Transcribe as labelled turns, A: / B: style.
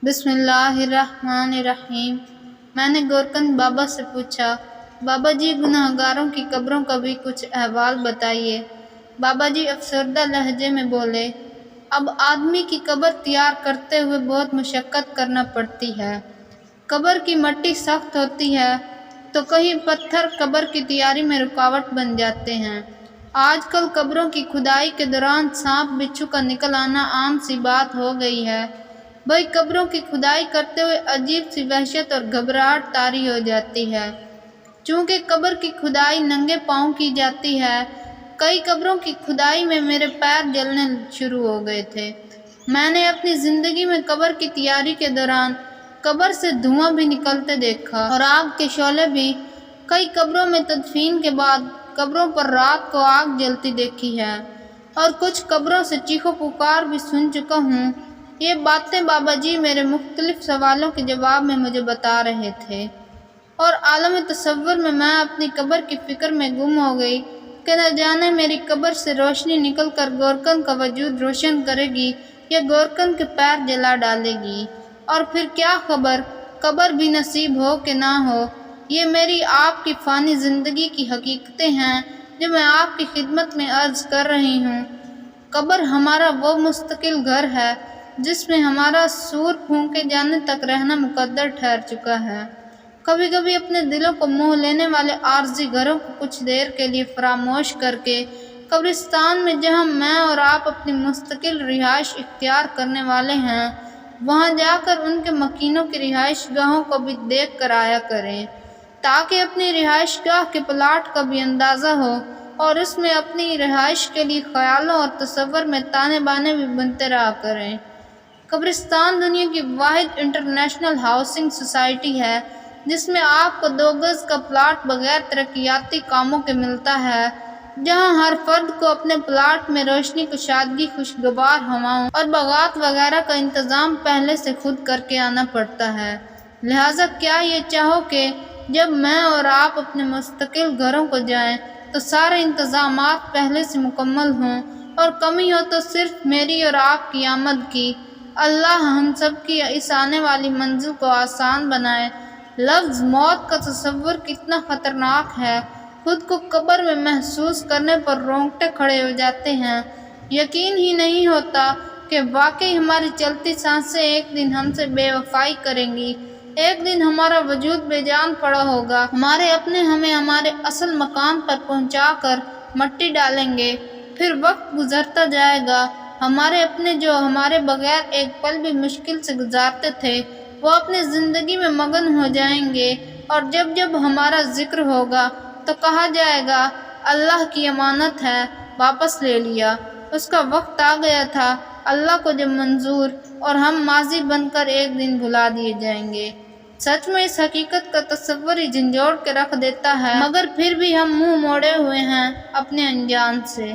A: بسم اللہ الرحمن الرحیم۔ میں نے گورکند بابا سے پوچھا، بابا جی گناہگاروں کی قبروں کا بھی کچھ احوال بتائیے۔ بابا جی افسردہ لہجے میں بولے، اب آدمی کی قبر تیار کرتے ہوئے بہت مشقت کرنا پڑتی ہے۔ قبر کی مٹی سخت ہوتی ہے تو کہیں پتھر قبر کی تیاری میں رکاوٹ بن جاتے ہیں۔ آج کل قبروں کی کھدائی کے دوران سانپ بچھو کا نکل آنا عام سی بات ہو گئی ہے۔ بھئی قبروں کی کھدائی کرتے ہوئے عجیب سی وحشت اور گھبراہٹ طاری ہو جاتی ہے۔ چونکہ قبر کی کھدائی ننگے پاؤں کی جاتی ہے، کئی قبروں کی کھدائی میں میرے پیر جلنے شروع ہو گئے تھے۔ میں نے اپنی زندگی میں قبر کی تیاری کے دوران قبر سے دھواں بھی نکلتے دیکھا اور آگ کے شعلے بھی۔ کئی قبروں میں تدفین کے بعد قبروں پر رات کو آگ جلتی دیکھی ہے اور کچھ قبروں سے چیخو پکار بھی سن چکا ہوں۔ یہ باتیں بابا جی میرے مختلف سوالوں کے جواب میں مجھے بتا رہے تھے اور عالم تصور میں میں اپنی قبر کی فکر میں گم ہو گئی کہ نہ جانے میری قبر سے روشنی نکل کر گورکند کا وجود روشن کرے گی یا گورکند کے پیر جلا ڈالے گی، اور پھر کیا خبر قبر بھی نصیب ہو کہ نہ ہو۔ یہ میری آپ کی فانی زندگی کی حقیقتیں ہیں جو میں آپ کی خدمت میں عرض کر رہی ہوں۔ قبر ہمارا وہ مستقل گھر ہے جس میں ہمارا سور پھونکے جانے تک رہنا مقدر ٹھہر چکا ہے۔ کبھی کبھی اپنے دلوں کو موہ لینے والے عارضی گھروں کو کچھ دیر کے لیے فراموش کر کے قبرستان میں جہاں میں اور آپ اپنی مستقل رہائش اختیار کرنے والے ہیں، وہاں جا کر ان کے مکینوں کی رہائش گاہوں کو بھی دیکھ کر آیا کریں تاکہ اپنی رہائش گاہ کے پلاٹ کا بھی اندازہ ہو اور اس میں اپنی رہائش کے لیے خیالوں اور تصور میں تانے بانے بھی بنتے رہا کریں۔ قبرستان دنیا کی واحد انٹرنیشنل ہاؤسنگ سوسائٹی ہے جس میں آپ کو 2 گز کا پلاٹ بغیر ترقیاتی کاموں کے ملتا ہے، جہاں ہر فرد کو اپنے پلاٹ میں روشنی، کشادگی، خوشگوار ہواؤں اور باغات وغیرہ کا انتظام پہلے سے خود کر کے آنا پڑتا ہے۔ لہٰذا کیا یہ چاہو کہ جب میں اور آپ اپنے مستقل گھروں کو جائیں تو سارے انتظامات پہلے سے مکمل ہوں اور کمی ہو تو صرف میری اور آپ کی آمد کی۔ اللہ ہم سب کی اس آنے والی منزل کو آسان بنائے۔ لفظ موت کا تصور کتنا خطرناک ہے، خود کو قبر میں محسوس کرنے پر رونگٹے کھڑے ہو جاتے ہیں۔ یقین ہی نہیں ہوتا کہ واقعی ہماری چلتی سانسیں ایک دن ہم سے بے وفائی کریں گی، ایک دن ہمارا وجود بے جان پڑا ہوگا، ہمارے اپنے ہمیں ہمارے اصل مکان پر پہنچا کر مٹی ڈالیں گے، پھر وقت گزرتا جائے گا، ہمارے اپنے جو ہمارے بغیر ایک پل بھی مشکل سے گزارتے تھے وہ اپنی زندگی میں مگن ہو جائیں گے، اور جب جب ہمارا ذکر ہوگا تو کہا جائے گا اللہ کی امانت ہے، واپس لے لیا، اس کا وقت آ گیا تھا، اللہ کو جب منظور، اور ہم ماضی بن کر ایک دن بھلا دیے جائیں گے۔ سچ میں اس حقیقت کا تصور ہی جھنجھوڑ کے رکھ دیتا ہے، مگر پھر بھی ہم منہ موڑے ہوئے ہیں اپنے انجان سے۔